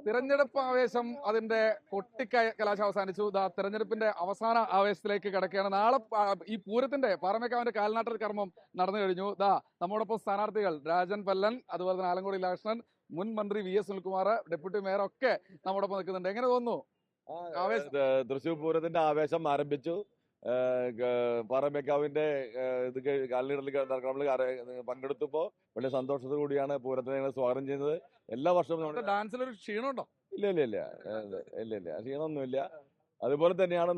തിരഞ്ഞെടുപ്പ് ആവേശം അതിന്റെ കൊട്ടിക്കലാശം അവസാനിച്ചു. തെരഞ്ഞെടുപ്പിന്റെ അവസാന ആവേശത്തിലേക്ക് കിടക്കുകയാണ്. നാളെ ഈ പൂരത്തിന്റെ പാറമേക്കാവിന്റെ കാൽനാട്ടൽ കർമ്മം നടന്നു കഴിഞ്ഞു. നമ്മോടൊപ്പം സ്ഥാനാർത്ഥികൾ രാജൻ പല്ലൻ, അതുപോലെ തന്നെ ആലങ്കോട് ലീലാകൃഷ്ണൻ, മുൻ മന്ത്രി VS സുനിൽകുമാർ, ഡെപ്യൂട്ടി മേയർ ഒക്കെ നമ്മോടൊപ്പം നിൽക്കുന്നുണ്ട്. എങ്ങനെ തോന്നുന്നു? തൃശ്ശൂർ പൂരത്തിന്റെ ആവേശം ആരംഭിച്ചു. പാറമേക്കാവിന്റെ ഇത് കാൽനീടലിൽ പങ്കെടുത്തപ്പോ വലിയ സന്തോഷത്തോടു കൂടിയാണ് പൂരത്തിനെ ഞങ്ങൾ സ്വാഗതം ചെയ്യുന്നത്. എല്ലാ വർഷവും ഡാൻസിലൊരു ക്ഷീണമുണ്ടോ? ഇല്ല ക്ഷീണമൊന്നുമില്ല. അതുപോലെ തന്നെയാണ്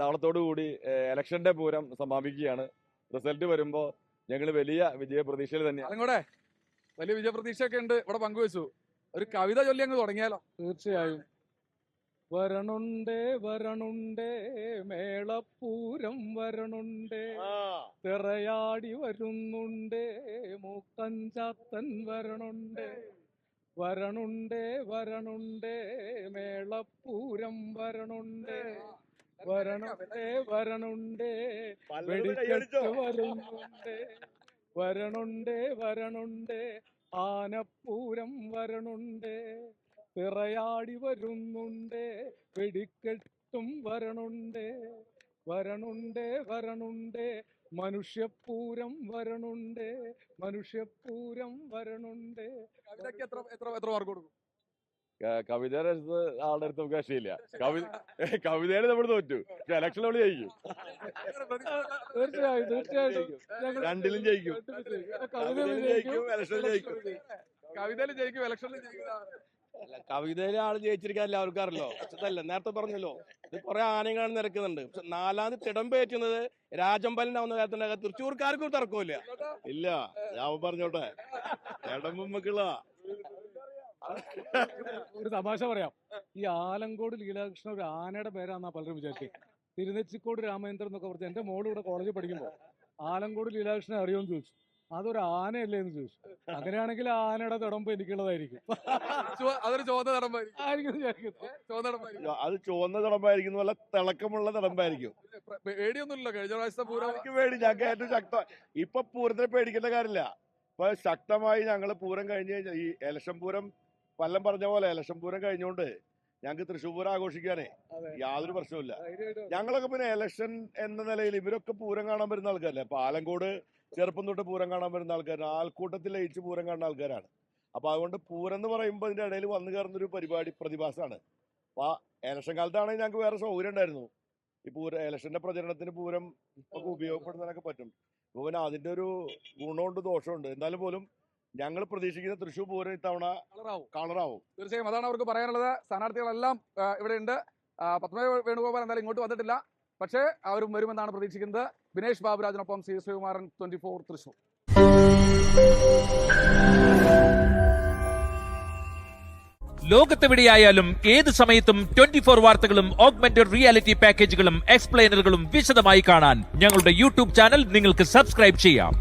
നാളത്തോടു കൂടി ഇലക്ഷന്റെ പൂരം സമാപിക്കുകയാണ്. റിസൾട്ട് വരുമ്പോ ഞങ്ങൾ വലിയ വിജയപ്രതീക്ഷയിൽ തന്നെയാണ്. അതുകൂടെ വലിയ വിജയപ്രതീക്ഷയൊക്കെ ഉണ്ട്. ഇവിടെ പങ്കുവച്ചു ഒരു കവിത ചൊല്ലി അങ്ങ് തുടങ്ങിയാലോ? തീർച്ചയായും. വരണുണ്ടേ വരണുണ്ടേ മേളപ്പൂരം വരണുണ്ടേ, തിറയാടി വരുന്നുണ്ടേ മൂക്കഞ്ചാത്തൻ വരണുണ്ടേ. വരണുണ്ടേ വരണുണ്ടേ മേളപ്പൂരം വരണുണ്ടേ, വരണുണ്ടേ വരണുണ്ടേ വെടിക്കെട്ട് വരുന്നുണ്ടേ. വരണുണ്ടേ വരണുണ്ടേ ആനപ്പൂരം വരണുണ്ടേ, തിറയാടി വരുന്നുണ്ടേ വെടിക്കെട്ടും വരണുണ്ടേ. വരണുണ്ടേ വരണുണ്ടേ മനുഷ്യപ്പൂരം വരണുണ്ടേ, മനുഷ്യപ്പൂരം വരണുണ്ടേ. കവിതയ്ക്ക് എത്ര മാർക്ക് കൊടുക്കും? കവിതയുടെ ആളുടെ അടുത്ത് നമുക്ക് രക്ഷയില്ല. കവിതയിൽ നമ്മൾ തോറ്റു, പക്ഷെ ഇലക്ഷൻ നമ്മൾ ജയിക്കും. തീർച്ചയായും രണ്ടിലും ജയിക്കും. കവിതയിൽ ജയിക്കും, ഇലക്ഷനിൽ ജയിക്കും. കവിതയിലെ ആള് ജയിച്ചിരിക്കാൻ എല്ലാവർക്കും അറിയല്ലോ. അതല്ല, നേരത്തെ പറഞ്ഞല്ലോ, ഇത് കുറെ ആനകളാണ് നിരക്കുന്നുണ്ട്. പക്ഷെ 4ാം തിടമ്പേറ്റുന്നത് രാജമ്പലനാവുന്ന കാര്യത്തിന്റെ തൃശ്ശൂർക്കാർക്കും തർക്കമില്ല. ഇല്ല, ഞാൻ പറഞ്ഞോട്ടെ, തിടമ്പുമ്മക്കുള്ള ഒരു തമാശ പറയാം. ഈ ആലങ്കോട് ലീലാകൃഷ്ണൻ ഒരു ആനയുടെ പേരാന്നാ പലരും വിചാരിച്ചത്. തിരുനെച്ചിക്കോട് രാമേന്ദ്രൻ എന്നൊക്കെ പറഞ്ഞ് എന്റെ മോള് ഇവിടെ കോളേജിൽ പഠിക്കുമ്പോ ആലങ്കോട് ലീലാകൃഷ്ണനെ അറിയുമെന്ന് ചോദിച്ചു. അതൊരു ആനയല്ലേ എന്ന് ചോദിച്ചു. അങ്ങനെയാണെങ്കിൽ ആനയുടെ തിടമ്പ് എനിക്കുള്ളതായിരിക്കും. അതൊരു ചുവന്ന തിടമ്പായിരിക്കും. അത് ചുവന്ന തിടമ്പായിരിക്കും, നല്ല തിളക്കമുള്ള തിടമ്പായിരിക്കും. പേടിയൊന്നുമില്ല. കഴിഞ്ഞ പ്രാവശ്യത്തെ പൂരം പേടി ഞങ്ങൾക്ക് ഏറ്റവും ശക്തം. ഇപ്പൊ പൂരത്തിനെ പേടിക്കേണ്ട കാര്യമില്ല. ഇപ്പൊ ശക്തമായി ഞങ്ങള് പൂരം കഴിഞ്ഞ് ഈ ഇലക്ഷൻ പൂരം പല്ലം പറഞ്ഞ പോലെ ഇലക്ഷൻ പൂരം കഴിഞ്ഞുകൊണ്ട് ഞങ്ങൾക്ക് തൃശ്ശൂർ പൂരം ആഘോഷിക്കാനേ യാതൊരു പ്രശ്നമില്ല. ഞങ്ങളൊക്കെ പിന്നെ ഇലക്ഷൻ എന്ന നിലയിൽ ഇവരൊക്കെ പൂരം കാണാൻ വരുന്ന ആൾക്കാരല്ലേ. അപ്പൊ ആലങ്കോട് ചെറുപ്പം തൊട്ട് പൂരം കാണാൻ വരുന്ന ആൾക്കാരാണ്, ആൾക്കൂട്ടത്തിൽ ലയിച്ച് പൂരം കാണുന്ന ആൾക്കാരാണ്. അപ്പൊ അതുകൊണ്ട് പൂരം എന്ന് പറയുമ്പോൾ ഇതിന്റെ ഇടയിൽ വന്നു കയറുന്നൊരു പ്രതിഭാസമാണ്. അപ്പൊ ഇലക്ഷൻ കാലത്താണെങ്കിൽ ഞങ്ങൾക്ക് വേറെ സൗകര്യം ഉണ്ടായിരുന്നു. ഈ ഇലക്ഷന്റെ പ്രചരണത്തിന് പൂരം ഒക്കെ ഉപയോഗപ്പെടുന്നതിനൊക്കെ പറ്റും. അപ്പൊ പിന്നെ അതിന്റെ ഒരു ഗുണമുണ്ട് ദോഷമുണ്ട്. എന്നാലും പോലും ഞങ്ങൾ പ്രതീക്ഷിക്കുന്ന തൃശ്ശൂർ പൂരം ഇത്തവണ കളറാവും. തീർച്ചയായും അതാണ് അവർക്ക് പറയാനുള്ളത്. സ്ഥാനാർത്ഥികളെല്ലാം ഇവിടെ ഉണ്ട്. പത്മനാഭ വേണുഗോപാൽ എന്തായാലും ഇങ്ങോട്ട് വന്നിട്ടില്ല, പക്ഷേ അവരും വരുമെന്നാണ് പ്രതീക്ഷിക്കുന്നത്. ബിനേഷ് ബാബുരാജിനൊപ്പം C. ശ്രീകുമാരൻ, 24 തൃശ്ശൂർ. ലോകത്തെവിടെയായാലും ഏത് സമയത്തും 24 വാർത്തകളും ഓഗ്മെന്റഡ് റിയാലിറ്റി പാക്കേജുകളും എക്സ്പ്ലെയിനറുകളും വിശദമായി കാണാൻ ഞങ്ങളുടെ YouTube ചാനൽ നിങ്ങൾക്ക് സബ്സ്ക്രൈബ് ചെയ്യാം.